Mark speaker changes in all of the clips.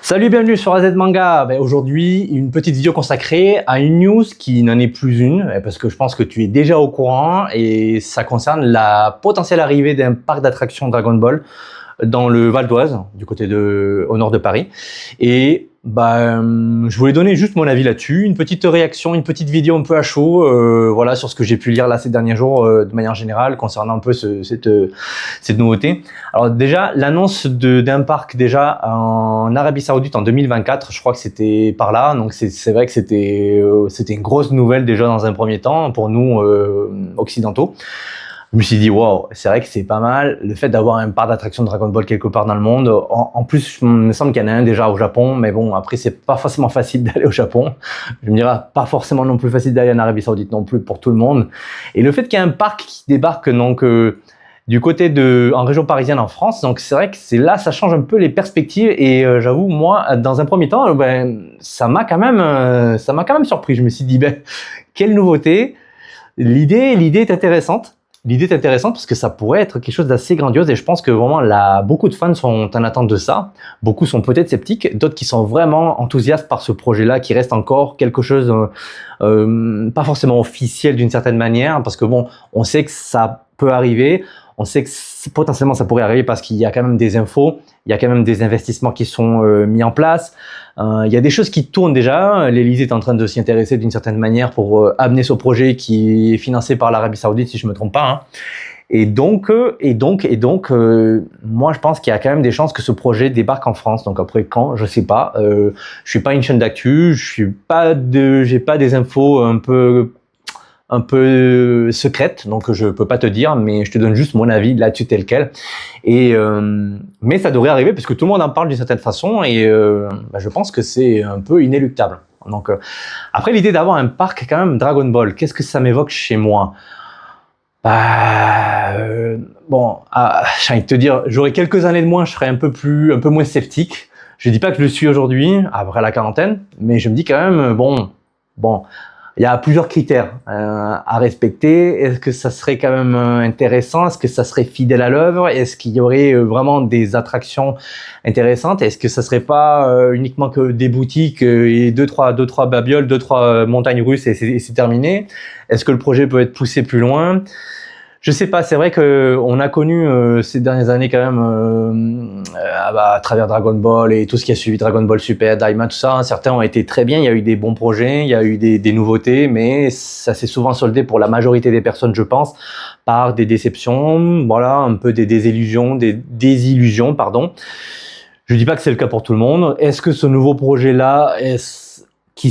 Speaker 1: Salut, bienvenue sur AZ Manga. Aujourd'hui, une petite vidéo consacrée à une news qui n'en est plus une, parce que je pense que tu es déjà au courant, et ça concerne la potentielle arrivée d'un parc d'attractions Dragon Ball dans le Val d'Oise, au nord de Paris. Et je voulais donner juste mon avis là-dessus, une petite réaction, une petite vidéo un peu à chaud, voilà, sur ce que j'ai pu lire là ces derniers jours de manière générale concernant un peu cette nouveauté. Alors déjà, l'annonce d'un parc déjà en Arabie Saoudite en 2024, je crois que c'était par là, donc c'est vrai que c'était une grosse nouvelle déjà dans un premier temps pour nous occidentaux. Je me suis dit, wow, c'est vrai que c'est pas mal. Le fait d'avoir un parc d'attractions de Dragon Ball quelque part dans le monde. En plus, il me semble qu'il y en a un déjà au Japon, mais bon, après, c'est pas forcément facile d'aller au Japon. Je me dirais, pas forcément non plus facile d'aller en Arabie Saoudite non plus pour tout le monde. Et le fait qu'il y ait un parc qui débarque donc du côté en région parisienne en France, donc c'est vrai que c'est là, ça change un peu les perspectives. Et j'avoue, moi, dans un premier temps, ça m'a quand même surpris. Je me suis dit, quelle nouveauté. L'idée est intéressante. L'idée est intéressante parce que ça pourrait être quelque chose d'assez grandiose et je pense que vraiment beaucoup de fans sont en attente de ça. Beaucoup sont peut-être sceptiques, d'autres qui sont vraiment enthousiastes par ce projet-là qui reste encore quelque chose pas forcément officiel d'une certaine manière parce que bon, on sait que ça peut arriver, on sait que potentiellement ça pourrait arriver parce qu'il y a quand même des infos, il y a quand même des investissements qui sont mis en place. Il y a des choses qui tournent déjà. L'Élysée est en train de s'y intéresser d'une certaine manière pour amener ce projet qui est financé par l'Arabie Saoudite, si je me trompe pas. Hein. Et donc, moi, je pense qu'il y a quand même des chances que ce projet débarque en France. Donc après, quand, je sais pas. Je suis pas une chaîne d'actu, j'ai pas des infos un peu secrète, donc je peux pas te dire, mais je te donne juste mon avis là-dessus tel quel. Et mais ça devrait arriver parce que tout le monde en parle d'une certaine façon et je pense que c'est un peu inéluctable. Donc après l'idée d'avoir un parc quand même Dragon Ball, qu'est-ce que ça m'évoque chez moi? J'ai envie de te dire, j'aurais quelques années de moins, je serais un peu moins sceptique. Je dis pas que je le suis aujourd'hui après la quarantaine, mais je me dis quand même bon. Il y a plusieurs critères à respecter. Est-ce que ça serait quand même intéressant? Est-ce que ça serait fidèle à l'œuvre? Est-ce qu'il y aurait vraiment des attractions intéressantes? Est-ce que ça serait pas uniquement que des boutiques et deux trois babioles, deux trois montagnes russes et c'est terminé? Est-ce que le projet peut être poussé plus loin? Je sais pas, c'est vrai que on a connu ces dernières années quand même à travers Dragon Ball et tout ce qui a suivi Dragon Ball Super, Daima, tout ça. Hein, certains ont été très bien, il y a eu des bons projets, il y a eu des nouveautés, mais ça s'est souvent soldé pour la majorité des personnes, je pense, par des déceptions, voilà, un peu des désillusions, pardon. Je dis pas que c'est le cas pour tout le monde. Est-ce que ce nouveau projet-là, qui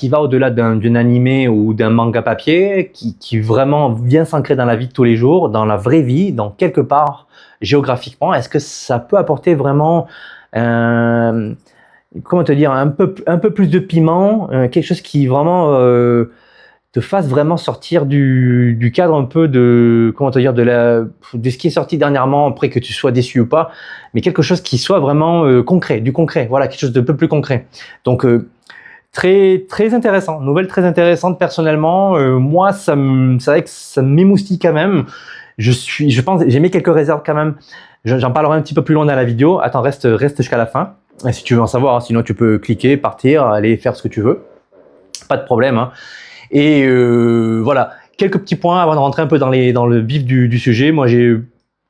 Speaker 1: va au-delà d'un animé ou d'un manga papier, qui vraiment vient s'ancrer dans la vie de tous les jours, dans la vraie vie, dans quelque part géographiquement, est-ce que ça peut apporter vraiment, comment te dire, un peu plus de piment, quelque chose qui vraiment te fasse vraiment sortir du cadre un peu de, comment te dire, de ce qui est sorti dernièrement, après que tu sois déçu ou pas, mais quelque chose qui soit vraiment concret, du concret, voilà, quelque chose de peu plus concret. Donc très très intéressant, nouvelle très intéressante personnellement. Moi, c'est vrai que ça m'émoustille quand même. Je pense, j'ai mis quelques réserves quand même. J'en parlerai un petit peu plus loin dans la vidéo. Attends, reste jusqu'à la fin. Et si tu veux en savoir, hein, sinon tu peux cliquer, partir, aller faire ce que tu veux. Pas de problème. Hein. Et voilà, quelques petits points avant de rentrer un peu dans le vif du sujet. Moi, j'ai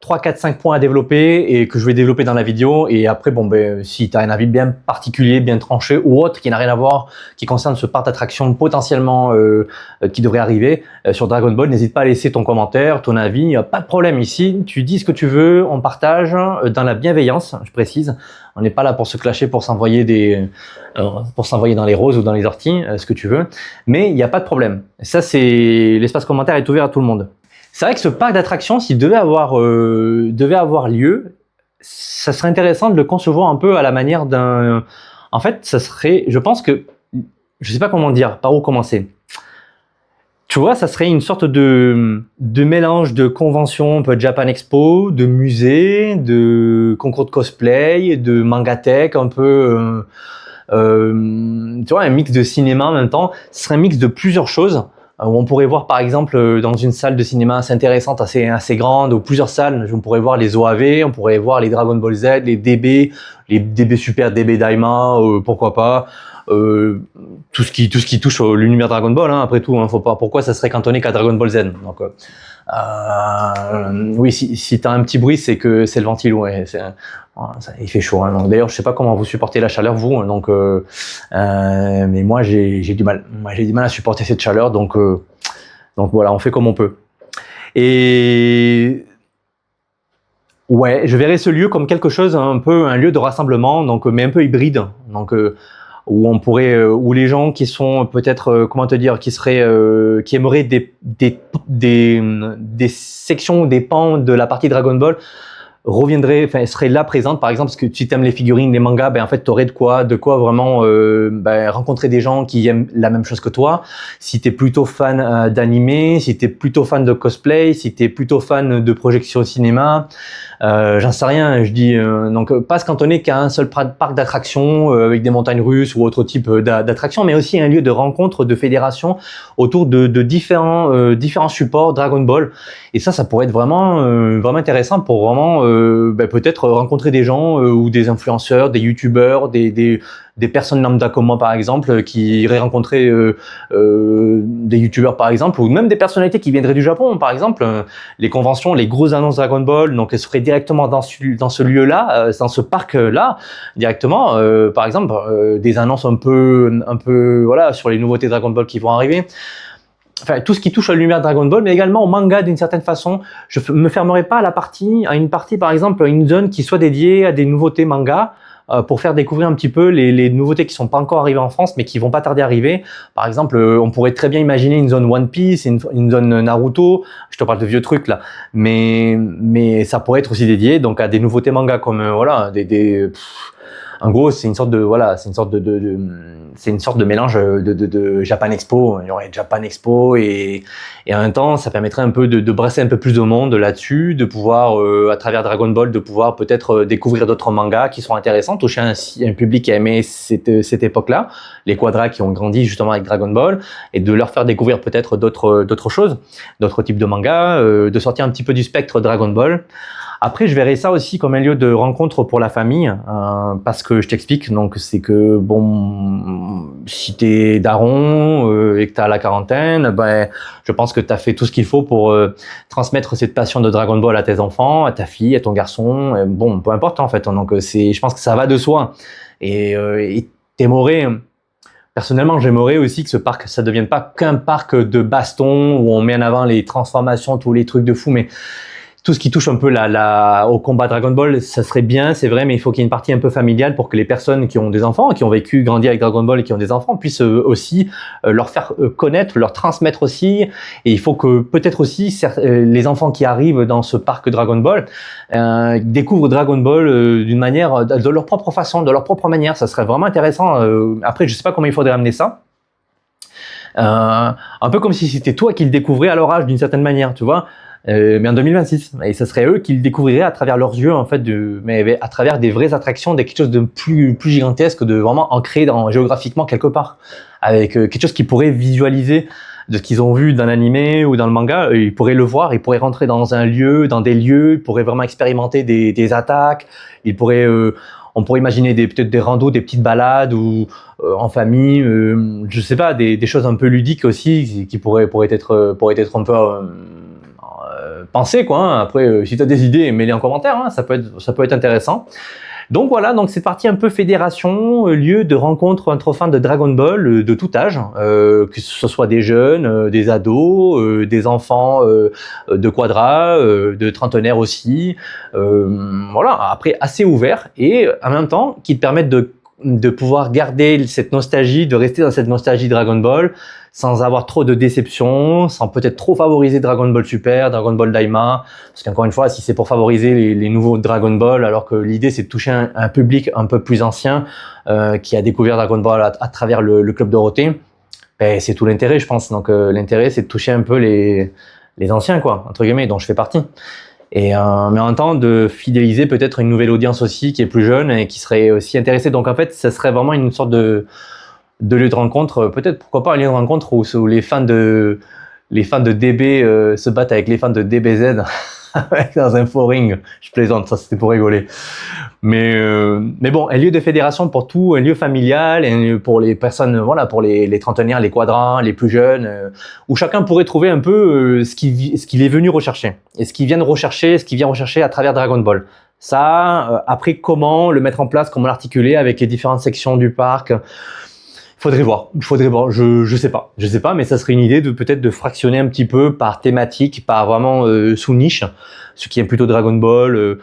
Speaker 1: 3, 4, 5 points à développer et que je vais développer dans la vidéo. Et après, si tu as un avis bien particulier, bien tranché ou autre qui n'a rien à voir, qui concerne ce parc d'attraction potentiellement qui devrait arriver sur Dragon Ball, n'hésite pas à laisser ton commentaire, ton avis. Pas de problème ici. Tu dis ce que tu veux, on partage dans la bienveillance, je précise. On n'est pas là pour se clasher, pour s'envoyer dans les roses ou dans les orties, ce que tu veux. Mais il n'y a pas de problème. Ça, l'espace commentaire est ouvert à tout le monde. C'est vrai que ce parc d'attractions, s'il devait avoir lieu, ça serait intéressant de le concevoir un peu à la manière d'un... En fait, ça serait... Je pense que... Je sais pas comment dire, par où commencer. Tu vois, ça serait une sorte de mélange de convention, un peu Japan Expo, de musée, de concours de cosplay, de mangatech, un peu... tu vois, un mix de cinéma en même temps. Ce serait un mix de plusieurs choses. où on pourrait voir par exemple dans une salle de cinéma assez intéressante, assez grande, ou plusieurs salles, on pourrait voir les OAV, on pourrait voir les Dragon Ball Z, les DB Super, DB Daima, pourquoi pas. Tout ce qui touche l'univers Dragon Ball, hein, après tout, hein, faut pas, pourquoi ça serait cantonné qu'à Dragon Ball Z. Donc, oui, si t'as un petit bruit, c'est que c'est le ventilo. Ouais, il fait chaud. Hein, donc d'ailleurs, je sais pas comment vous supportez la chaleur, vous. Hein, donc, mais moi, j'ai du mal. Moi, j'ai du mal à supporter cette chaleur. Donc voilà, on fait comme on peut. Et ouais, je verrais ce lieu comme quelque chose un peu un lieu de rassemblement, donc mais un peu hybride. Donc où on pourrait, où les gens qui sont peut-être, comment te dire, qui aimeraient des sections, des pans de la partie Dragon Ball seraient là présentes, par exemple, parce que si tu aimes les figurines, les mangas, en fait, tu aurais de quoi vraiment rencontrer des gens qui aiment la même chose que toi. Si tu es plutôt fan d'animé, si tu es plutôt fan de cosplay, si tu es plutôt fan de projection au cinéma, j'en sais rien, je dis donc pas se cantonner qu'à un seul parc d'attractions avec des montagnes russes ou autre type d'attractions, mais aussi un lieu de rencontre de fédération autour de différents supports Dragon Ball. Et ça pourrait être vraiment intéressant pour vraiment peut-être rencontrer des gens ou des influenceurs, des youtubeurs, des personnes lambda comme moi par exemple qui iraient rencontrer des youtubeurs par exemple, ou même des personnalités qui viendraient du Japon par exemple. Les conventions, les grosses annonces Dragon Ball, donc elles seraient directement dans ce lieu-là, dans ce parc-là, directement. Par exemple, des annonces un peu voilà sur les nouveautés Dragon Ball qui vont arriver. Enfin, tout ce qui touche à l'univers Dragon Ball, mais également au manga d'une certaine façon. Je me fermerai pas à une partie, par exemple, une zone qui soit dédiée à des nouveautés manga, pour faire découvrir un petit peu les nouveautés qui sont pas encore arrivées en France, mais qui vont pas tarder à arriver. Par exemple, on pourrait très bien imaginer une zone One Piece, une zone Naruto. Je te parle de vieux trucs là, mais ça pourrait être aussi dédié donc à des nouveautés manga comme voilà en gros, c'est une sorte de mélange de Japan Expo. Il y aurait Japan Expo et en même temps, ça permettrait un peu de brasser un peu plus de monde là-dessus, de pouvoir, à travers Dragon Ball, de pouvoir peut-être découvrir d'autres mangas qui sont intéressants, toucher un public qui a aimé cette époque-là, les quadras qui ont grandi justement avec Dragon Ball, et de leur faire découvrir peut-être d'autres choses, d'autres types de mangas, de sortir un petit peu du spectre Dragon Ball. Après, je verrais ça aussi comme un lieu de rencontre pour la famille, parce que je t'explique, donc c'est que bon, si t'es daron et que t'as la quarantaine, je pense que t'as fait tout ce qu'il faut pour transmettre cette passion de Dragon Ball à tes enfants, à ta fille, à ton garçon, bon, peu importe en fait. Donc je pense que ça va de soi. Et t'aimerais. Personnellement, j'aimerais aussi que ce parc, ça devienne pas qu'un parc de baston où on met en avant les transformations, tous les trucs de fou, mais tout ce qui touche un peu au combat Dragon Ball, ça serait bien, c'est vrai, mais il faut qu'il y ait une partie un peu familiale pour que les personnes qui ont des enfants, qui ont grandi avec Dragon Ball et qui ont des enfants, puissent aussi leur faire connaître, leur transmettre aussi. Et il faut que peut-être aussi les enfants qui arrivent dans ce parc Dragon Ball découvrent Dragon Ball d'une manière, de leur propre façon, de leur propre manière. Ça serait vraiment intéressant. Après, je sais pas comment il faudrait amener ça. Un peu comme si c'était toi qui le découvrais à leur âge d'une certaine manière, tu vois. Mais en 2026, et ce serait eux qui le découvriraient à travers leurs yeux en fait, mais à travers des vraies attractions, quelque chose de plus gigantesque, de vraiment ancré géographiquement quelque part, avec quelque chose qu'ils pourraient visualiser de ce qu'ils ont vu dans l'animé ou dans le manga. Ils pourraient le voir, ils pourraient rentrer dans des lieux, ils pourraient vraiment expérimenter des attaques, on pourrait imaginer peut-être des randos, des petites balades ou en famille, je sais pas, des choses un peu ludiques aussi qui pourraient être un peu pensées quoi. Hein. Après, si tu as des idées, mets-les en commentaire, hein, ça peut être intéressant. Donc voilà, donc cette partie un peu fédération, lieu de rencontre entre fans de Dragon Ball de tout âge, que ce soit des jeunes, des ados, des enfants de quadra, de trentenaires aussi. Voilà, après assez ouvert et en même temps qui te permettent de pouvoir garder cette nostalgie, de rester dans cette nostalgie Dragon Ball sans avoir trop de déception, sans peut-être trop favoriser Dragon Ball Super, Dragon Ball Daima, parce qu'encore une fois, si c'est pour favoriser les nouveaux Dragon Ball, alors que l'idée c'est de toucher un public un peu plus ancien qui a découvert Dragon Ball à travers le Club Dorothée, c'est tout l'intérêt, je pense. Donc l'intérêt c'est de toucher un peu les anciens, quoi, entre guillemets, dont je fais partie. Mais en même temps de fidéliser peut-être une nouvelle audience aussi qui est plus jeune et qui serait aussi intéressée. Donc en fait, ça serait vraiment une sorte de de lieux de rencontre, peut-être pourquoi pas un lieu de rencontre où les fans de DB se battent avec les fans de DBZ dans un foring. Je plaisante, ça c'était pour rigoler. Mais bon, un lieu de fédération pour tout, un lieu familial, un lieu pour les personnes, voilà, pour les trentenaires, les quadrans, les plus jeunes, où chacun pourrait trouver un peu ce qu'il est venu rechercher et ce qu'il vient de rechercher, ce qu'il vient rechercher à travers Dragon Ball. Ça, après, comment le mettre en place, comment l'articuler avec les différentes sections du parc. Il faudrait voir. Je sais pas, mais ça serait une idée de peut-être de fractionner un petit peu par thématique, par vraiment sous niche. Ceux qui aiment plutôt Dragon Ball,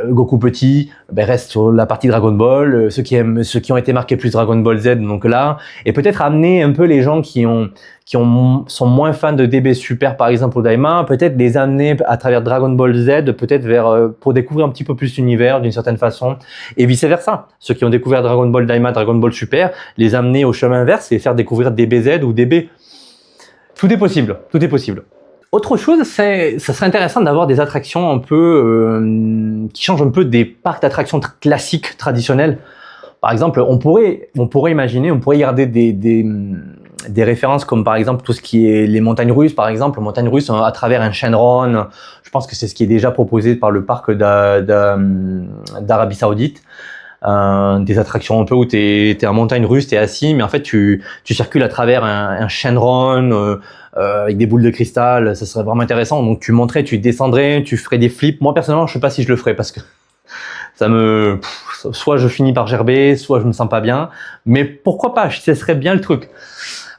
Speaker 1: Goku petit, ben reste sur la partie Dragon Ball. Ceux qui ont été marqués plus Dragon Ball Z, donc là, et peut-être amener un peu les gens qui sont moins fans de DB Super par exemple au Daima, peut-être les amener à travers Dragon Ball Z, peut-être vers pour découvrir un petit peu plus l'univers d'une certaine façon, et vice versa. Ceux qui ont découvert Dragon Ball Daima, Dragon Ball Super, les amener au chemin inverse et faire découvrir DBZ ou DB. Tout est possible, tout est possible. Autre chose, ça serait intéressant d'avoir des attractions un peu qui changent un peu des parcs d'attractions classiques traditionnels. Par exemple, on pourrait imaginer, on pourrait garder des références comme par exemple tout ce qui est les montagnes russes, par exemple, montagnes russes à travers un Shenron. Je pense que c'est ce qui est déjà proposé par le parc d'Arabie Saoudite. Des attractions un peu où t'es en montagne russe, t'es assis, mais en fait tu circules à travers un Shenron avec des boules de cristal. Ça serait vraiment intéressant. Donc tu monterais, tu descendrais, tu ferais des flips. Moi personnellement, je sais pas si je le ferais parce que soit je finis par gerber, soit je me sens pas bien. Mais pourquoi pas? Ce serait bien le truc.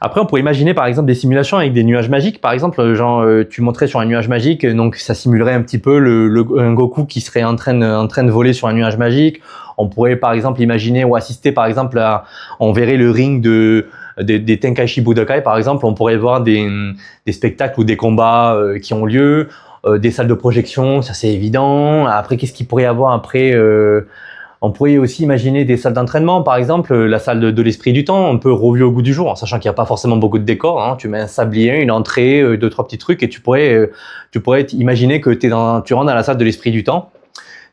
Speaker 1: Après, on pourrait imaginer par exemple des simulations avec des nuages magiques. Par exemple, genre tu monterais sur un nuage magique, donc ça simulerait un petit peu un Goku qui serait en train de voler sur un nuage magique. On pourrait par exemple imaginer ou assister par exemple on verrait le ring des Tenkaichi Budokai par exemple. On pourrait voir des spectacles ou des combats qui ont lieu, des salles de projection, ça c'est évident. Après, qu'est-ce qu'il pourrait y avoir après on pourrait aussi imaginer des salles d'entraînement, par exemple la salle de l'esprit du temps, un peu revue au goût du jour, en sachant qu'il n'y a pas forcément beaucoup de décors. Hein. Tu mets un sablier, une entrée, 2-3 petits trucs, et tu pourrais imaginer que tu rentres dans la salle de l'esprit du temps.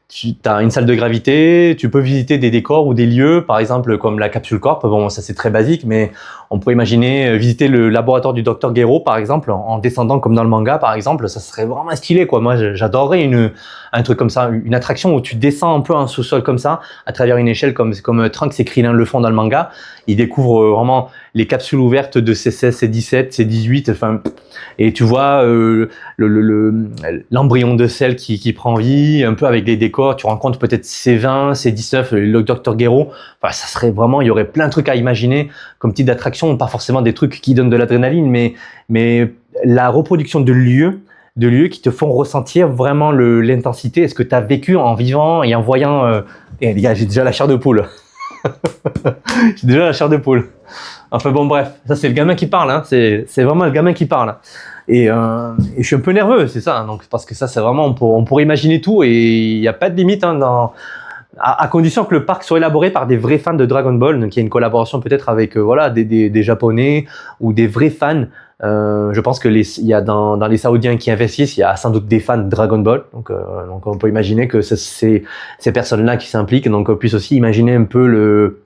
Speaker 1: Tu as une salle de gravité, tu peux visiter des décors ou des lieux, par exemple comme la Capsule Corp. Bon, ça c'est très basique, mais on pourrait imaginer visiter le laboratoire du Dr Gero, par exemple, en descendant comme dans le manga, par exemple. Ça serait vraiment stylé, quoi. Moi, j'adorerais un truc comme ça, une attraction où tu descends un peu en sous-sol comme ça, à travers une échelle comme Trunks et Krillin le font dans le manga. Ils découvrent vraiment les capsules ouvertes de C16, C17, C18, enfin, et tu vois l'embryon de sel qui prend vie, un peu avec les décors. Tu rencontres peut-être C20, C19, le Dr Gero. Enfin, ça serait vraiment, il y aurait plein de trucs à imaginer comme type d'attraction, pas forcément des trucs qui donnent de l'adrénaline, mais la reproduction de lieux qui te font ressentir vraiment l'intensité, ce que tu as vécu en vivant et en voyant. Et les gars, j'ai déjà la chair de poule. J'ai déjà la chair de poule. Enfin bon, bref, ça c'est le gamin qui parle, hein. C'est vraiment le gamin qui parle. Et je suis un peu nerveux, c'est ça. Donc parce que ça, c'est vraiment, on pourrait imaginer tout et il n'y a pas de limite, hein, à condition que le parc soit élaboré par des vrais fans de Dragon Ball, donc il y a une collaboration peut-être avec voilà des Japonais ou des vrais fans. Je pense que il y a dans les Saoudiens qui investissent, il y a sans doute des fans de Dragon Ball, donc on peut imaginer que c'est ces personnes-là qui s'impliquent, donc on puisse aussi imaginer un peu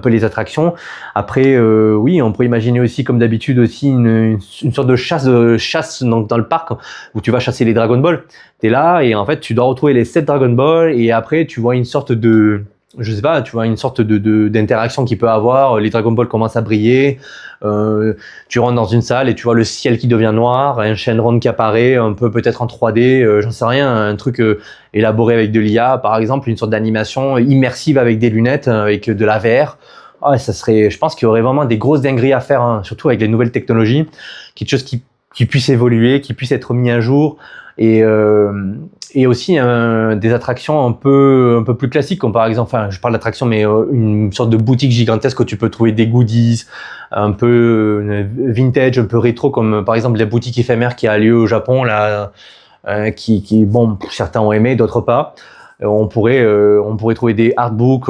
Speaker 1: les attractions. Après, oui, on peut imaginer aussi, comme d'habitude, aussi une sorte de chasse donc dans le parc où tu vas chasser les Dragon Ball. T'es là et en fait tu dois retrouver les 7 Dragon Ball et après tu vois une sorte de, je sais pas, tu vois une sorte d'interaction qu'il peut avoir. Les Dragon Ball commencent à briller. Tu rentres dans une salle et tu vois le ciel qui devient noir, un Shenron qui apparaît, un peu peut-être en 3D, j'en sais rien, un truc élaboré avec de l'IA, par exemple, une sorte d'animation immersive avec des lunettes, avec de la VR. Ah, ça serait, je pense qu'il y aurait vraiment des grosses dingueries à faire, hein, surtout avec les nouvelles technologies, quelque chose qui puisse évoluer, qui puisse être mis à jour. Et aussi des attractions un peu plus classiques, comme par exemple, enfin je parle d'attractions, mais une sorte de boutique gigantesque où tu peux trouver des goodies un peu vintage, un peu rétro, comme par exemple la boutique éphémère qui a lieu au Japon là, qui bon, certains ont aimé, d'autres pas. On pourrait trouver des artbooks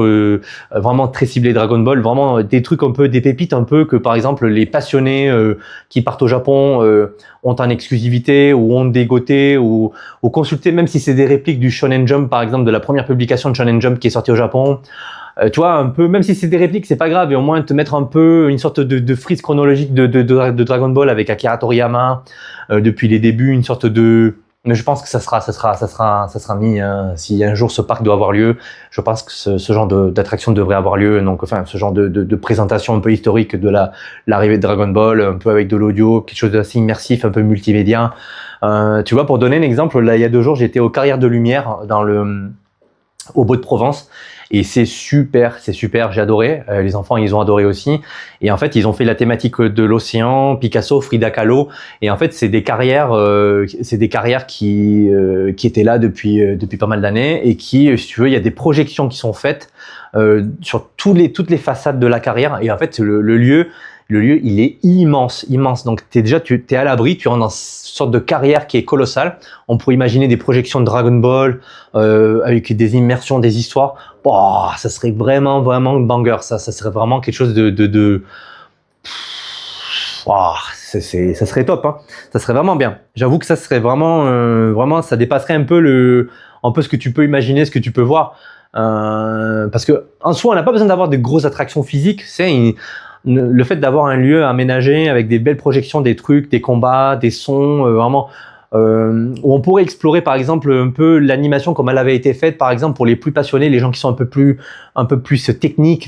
Speaker 1: vraiment très ciblés Dragon Ball, vraiment des trucs un peu, des pépites un peu que par exemple les passionnés qui partent au Japon ont en exclusivité ou ont dégoté ou consulté, même si c'est des répliques du Shonen Jump par exemple, de la première publication de Shonen Jump qui est sortie au Japon. tu vois, un peu, même si c'est des répliques, c'est pas grave, et au moins te mettre un peu une sorte de frise chronologique de Dragon Ball avec Akira Toriyama depuis les débuts, une sorte de. Mais je pense que ça sera mis. Hein, si un jour ce parc doit avoir lieu, je pense que ce genre d'attraction devrait avoir lieu. Donc, enfin, ce genre de présentation un peu historique de l'arrivée de Dragon Ball, un peu avec de l'audio, quelque chose d'assez immersif, un peu multimédia. Tu vois, pour donner un exemple, là, il y a 2 jours, j'étais aux Carrières de Lumière au Beau de Provence. Et c'est super, j'ai adoré. Les enfants, ils ont adoré aussi. Et en fait, ils ont fait la thématique de l'océan, Picasso, Frida Kahlo. Et en fait, c'est des carrières qui étaient là depuis pas mal d'années et qui, si tu veux, il y a des projections qui sont faites sur toutes les façades de la carrière. Et en fait, le lieu, il est immense. Donc, t'es à l'abri, tu rentres dans une sorte de carrière qui est colossale. On pourrait imaginer des projections de Dragon Ball avec des immersions, des histoires. Oh, ça serait vraiment banger. Ça serait vraiment quelque chose oh, ça serait top. Hein. Ça serait vraiment bien. J'avoue que ça serait vraiment, ça dépasserait un peu ce que tu peux imaginer, ce que tu peux voir. Parce que en soi, on n'a pas besoin d'avoir de grosses attractions physiques. Le fait d'avoir un lieu aménagé avec des belles projections, des trucs, des combats, des sons, vraiment où on pourrait explorer par exemple un peu l'animation comme elle avait été faite, par exemple pour les plus passionnés, les gens qui sont un peu plus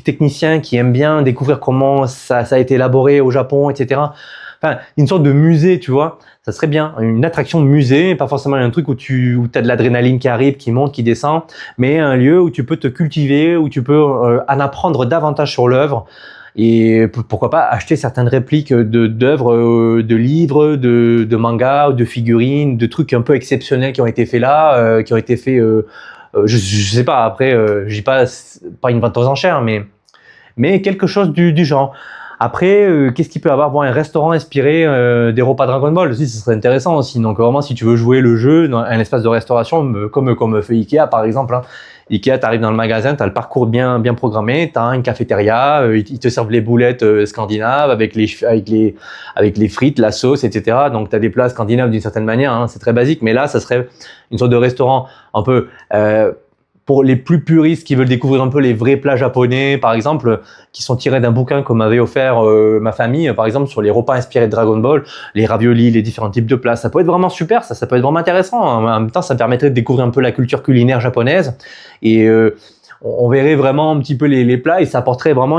Speaker 1: techniciens, qui aiment bien découvrir comment ça a été élaboré au Japon, etc. Enfin, une sorte de musée, tu vois, ça serait bien, une attraction de musée, pas forcément un truc où tu as de l'adrénaline qui arrive, qui monte, qui descend, mais un lieu où tu peux te cultiver, où tu peux en apprendre davantage sur l'œuvre. Et pourquoi pas acheter certaines répliques d'œuvres, de livres, de mangas, de figurines, de trucs un peu exceptionnels qui ont été faits là, qui ont été faits, je sais pas, après, je dis pas une vente aux enchères, mais quelque chose du genre. Après, qu'est-ce qu'il peut y avoir? Bon, un restaurant inspiré des repas Dragon Ball aussi, ce serait intéressant aussi. Donc vraiment, si tu veux jouer le jeu dans un espace de restauration, comme fait Ikea par exemple, hein. Ikea, t'arrives dans le magasin, t'as le parcours bien programmé, t'as une cafétéria, ils te servent les boulettes scandinaves avec les frites, la sauce, etc. Donc t'as des plats scandinaves d'une certaine manière, hein, c'est très basique. Mais là, ça serait une sorte de restaurant un peu pour les plus puristes qui veulent découvrir un peu les vrais plats japonais, par exemple, qui sont tirés d'un bouquin qu'on m'avait offert ma famille, par exemple, sur les repas inspirés de Dragon Ball, les raviolis, les différents types de plats. Ça peut être vraiment super, ça peut être vraiment intéressant. En même temps, ça permettrait de découvrir un peu la culture culinaire japonaise et on verrait vraiment un petit peu les plats et ça apporterait vraiment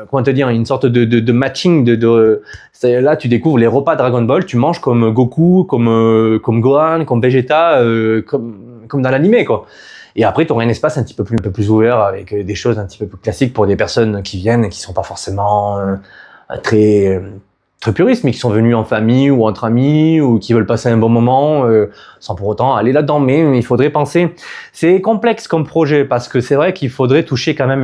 Speaker 1: comment te dire, une sorte de matching là tu découvres les repas Dragon Ball, tu manges comme Goku, comme Gohan, comme Vegeta, comme dans l'animé quoi. Et après tu aurais un espace un peu plus ouvert avec des choses un petit peu plus classiques pour des personnes qui viennent et qui sont pas forcément très puristes, mais qui sont venus en famille ou entre amis ou qui veulent passer un bon moment sans pour autant aller là-dedans. Mais il faudrait penser, c'est complexe comme projet parce que c'est vrai qu'il faudrait toucher quand même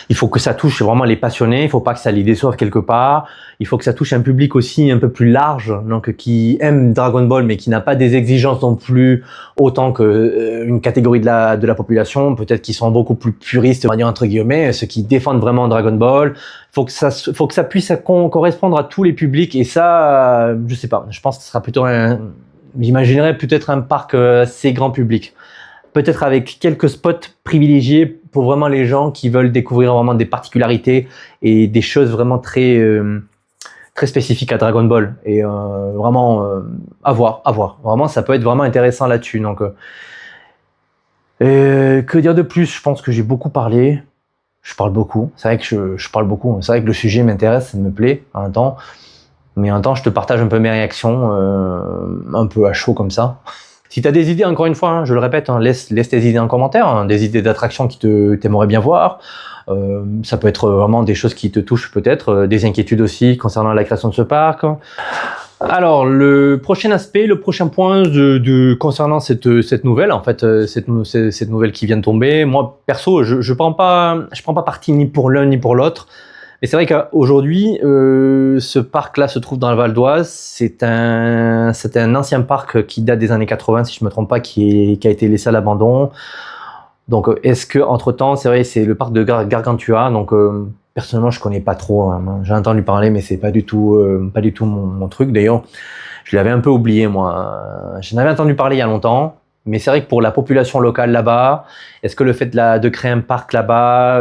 Speaker 1: il faut que ça touche vraiment les passionnés, il faut pas que ça les déçoive quelque part, il faut que ça touche un public aussi un peu plus large, donc qui aime Dragon Ball mais qui n'a pas des exigences non plus autant que une catégorie de la population, peut-être qui sont beaucoup plus puristes, on va dire entre guillemets, ceux qui défendent vraiment Dragon Ball. Faut que ça puisse correspondre à tous les publics et ça, je sais pas, je pense que ce sera plutôt j'imaginerais peut-être un parc assez grand public. Peut-être avec quelques spots privilégiés pour vraiment les gens qui veulent découvrir vraiment des particularités et des choses vraiment très spécifiques à Dragon Ball. Et vraiment, à voir. Vraiment, ça peut être vraiment intéressant là-dessus. Donc, que dire de plus? Je pense que j'ai beaucoup parlé. Je parle beaucoup. C'est vrai que je parle beaucoup. C'est vrai que le sujet m'intéresse, ça me plaît en même temps. Mais en même temps, je te partage un peu mes réactions, un peu à chaud comme ça. Si tu as des idées, encore une fois, hein, je le répète, hein, laisse tes idées en commentaire, hein, des idées d'attraction qui t'aimerais bien voir. Ça peut être vraiment des choses qui te touchent peut-être, des inquiétudes aussi concernant la création de ce parc. Alors, le prochain aspect, le prochain point concernant cette nouvelle, en fait, cette nouvelle qui vient de tomber, moi, perso, je prends pas parti ni pour l'un ni pour l'autre. Mais c'est vrai qu'aujourd'hui, ce parc-là se trouve dans le Val d'Oise. C'était un ancien parc qui date des années 80, si je me trompe pas, qui a été laissé à l'abandon. Donc, est-ce que entre temps, c'est vrai, c'est le parc de Gargantua. Donc, personnellement, je connais pas trop. Hein. J'ai entendu parler, mais c'est pas du tout mon truc. D'ailleurs, je l'avais un peu oublié moi. J'en avais entendu parler il y a longtemps. Mais c'est vrai que pour la population locale là-bas, est-ce que le fait de créer un parc là-bas,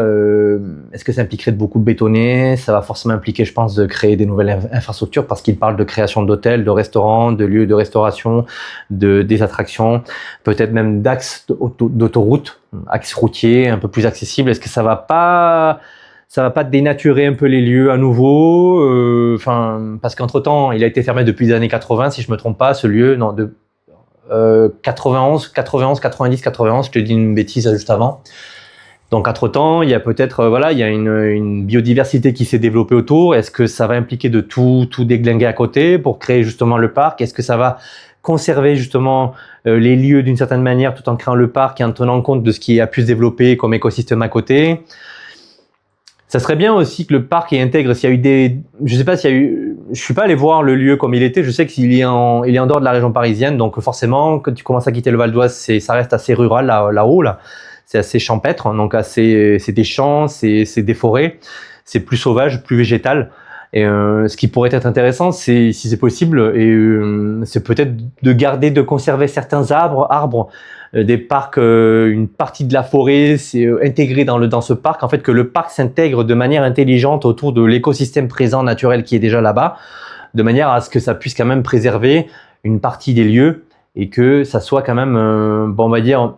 Speaker 1: est-ce que ça impliquerait de beaucoup de bétonner? Ça va forcément impliquer, je pense, de créer des nouvelles infrastructures parce qu'il parle de création d'hôtels, de restaurants, de lieux de restauration, des attractions, peut-être même d'axes d'autoroutes, axes routiers un peu plus accessibles. Est-ce que ça va pas dénaturer un peu les lieux à nouveau? Parce qu'entre-temps, il a été fermé depuis les années 80, si je me trompe pas, ce lieu, non, 91, 90, 91, je te dis une bêtise juste avant. Donc entre-temps, il y a peut-être il y a une biodiversité qui s'est développée autour. Est-ce que ça va impliquer de tout déglinguer à côté pour créer justement le parc? Est-ce que ça va conserver justement les lieux d'une certaine manière tout en créant le parc et en tenant compte de ce qui a pu se développer comme écosystème à côté? Ça serait bien aussi que le parc y intègre, s'il y a eu je sais pas s'il y a eu, je suis pas allé voir le lieu comme il était, je sais qu'il est en dehors de la région parisienne, donc forcément, quand tu commences à quitter le Val d'Oise, ça reste assez rural là-haut, là. C'est assez champêtre, donc c'est des champs, c'est des forêts, c'est plus sauvage, plus végétal. Et ce qui pourrait être intéressant, c'est, si c'est possible, c'est peut-être de conserver certains arbres, des parcs, une partie de la forêt, c'est intégré dans ce parc. En fait, que le parc s'intègre de manière intelligente autour de l'écosystème présent naturel qui est déjà là-bas, de manière à ce que ça puisse quand même préserver une partie des lieux et que ça soit quand même, on va dire,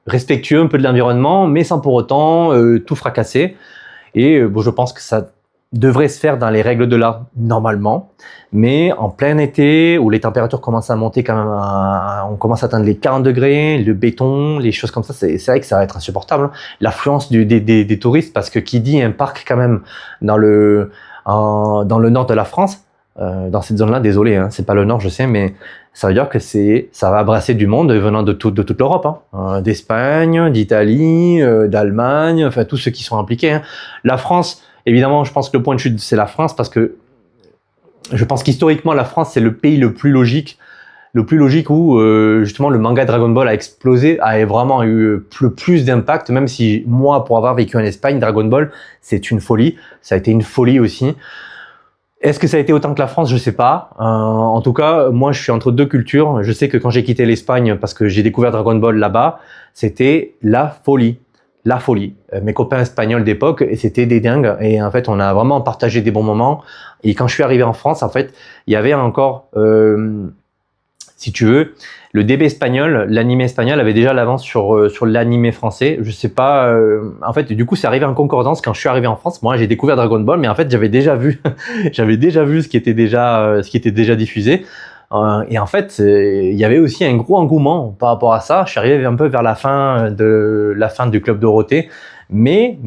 Speaker 1: respectueux un peu de l'environnement, mais sans pour autant tout fracasser. Et je pense que ça devrait se faire dans les règles de l'art normalement, mais en plein été où les températures commencent à monter quand même, on commence à atteindre les 40 degrés, le béton, les choses comme ça, c'est vrai que ça va être insupportable. Hein. L'affluence des touristes, parce que qui dit un parc quand même dans le nord de la France, dans cette zone-là, désolé, hein, c'est pas le nord, je sais, mais ça veut dire que ça va brasser du monde venant de toute l'Europe, hein, d'Espagne, d'Italie, d'Allemagne, enfin tous ceux qui sont impliqués. Hein. La France, évidemment, je pense que le point de chute, c'est la France, parce que je pense qu'historiquement, la France, c'est le pays le plus logique où justement le manga Dragon Ball a explosé, a vraiment eu le plus d'impact, même si moi, pour avoir vécu en Espagne, Dragon Ball, c'est une folie. Ça a été une folie aussi. Est-ce que ça a été autant que la France? Je sais pas. En tout cas, moi, je suis entre deux cultures. Je sais que quand j'ai quitté l'Espagne, parce que j'ai découvert Dragon Ball là-bas, c'était la folie. La folie. Mes copains espagnols d'époque, et c'était des dingues. Et en fait, on a vraiment partagé des bons moments. Et quand je suis arrivé en France, en fait, il y avait encore, si tu veux, le DB espagnol, l'animé espagnol avait déjà l'avance sur l'animé français. Je sais pas. En fait, du coup, c'est arrivé en concordance quand je suis arrivé en France. Moi, j'ai découvert Dragon Ball, mais en fait, j'avais déjà vu ce qui était déjà diffusé. Et en fait, il y avait aussi un gros engouement par rapport à ça. Je suis arrivé un peu vers la fin du Club Dorothée. Mais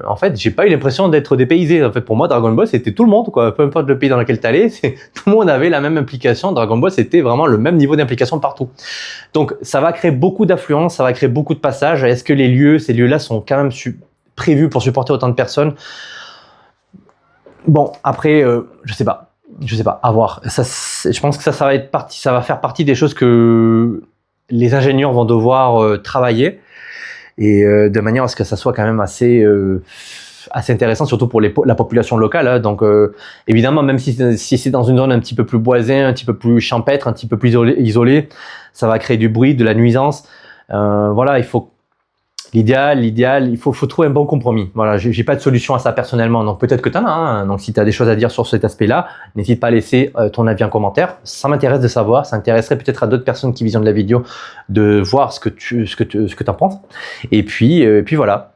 Speaker 1: en fait, j'ai pas eu l'impression d'être dépaysé. En fait, pour moi, Dragon Ball, c'était tout le monde, quoi. Peu importe le pays dans lequel tu allais, tout le monde avait la même implication. Dragon Ball, c'était vraiment le même niveau d'implication partout. Donc, ça va créer beaucoup d'affluence, ça va créer beaucoup de passages. Est-ce que ces lieux-là sont quand même prévus pour supporter autant de personnes? Bon, après, je sais pas, à voir. Je pense que ça va faire partie des choses que les ingénieurs vont devoir travailler. Et de manière à ce que ça soit quand même assez intéressant, surtout pour la population locale. Hein. Donc évidemment, même si c'est dans une zone un petit peu plus boisée, un petit peu plus champêtre, un petit peu plus isolée, ça va créer du bruit, de la nuisance. Voilà, il faut trouver un bon compromis. Voilà, j'ai pas de solution à ça personnellement, donc peut-être que tu en as. Hein. Donc si tu as des choses à dire sur cet aspect-là, n'hésite pas à laisser ton avis en commentaire. Ça m'intéresse de savoir, ça intéresserait peut-être à d'autres personnes qui visionnent la vidéo de voir ce que tu en penses. Et puis voilà.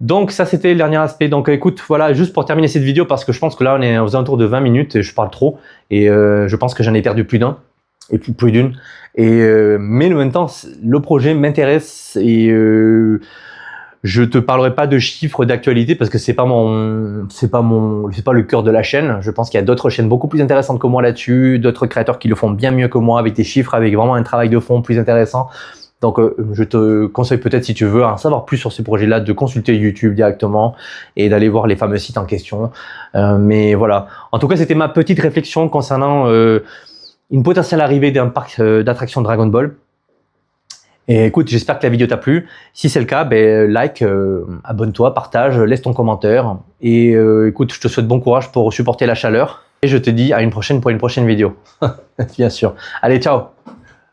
Speaker 1: Donc ça c'était le dernier aspect. Donc écoute, voilà, juste pour terminer cette vidéo, parce que je pense que là on est aux alentours de 20 minutes et je parle trop, et je pense que j'en ai perdu plus d'un et plus d'une. Mais en même temps, le projet m'intéresse et je te parlerai pas de chiffres d'actualité parce que c'est pas le cœur de la chaîne. Je pense qu'il y a d'autres chaînes beaucoup plus intéressantes que moi là-dessus, d'autres créateurs qui le font bien mieux que moi avec des chiffres, avec vraiment un travail de fond plus intéressant. Donc je te conseille peut-être, si tu veux en savoir plus sur ces projets-là, de consulter YouTube directement et d'aller voir les fameux sites en question. Mais voilà. En tout cas, c'était ma petite réflexion concernant une potentielle arrivée d'un parc d'attractions Dragon Ball. Et écoute, j'espère que la vidéo t'a plu. Si c'est le cas, like, abonne-toi, partage, laisse ton commentaire. Et écoute, je te souhaite bon courage pour supporter la chaleur. Et je te dis à une prochaine pour une prochaine vidéo. Bien sûr. Allez, ciao!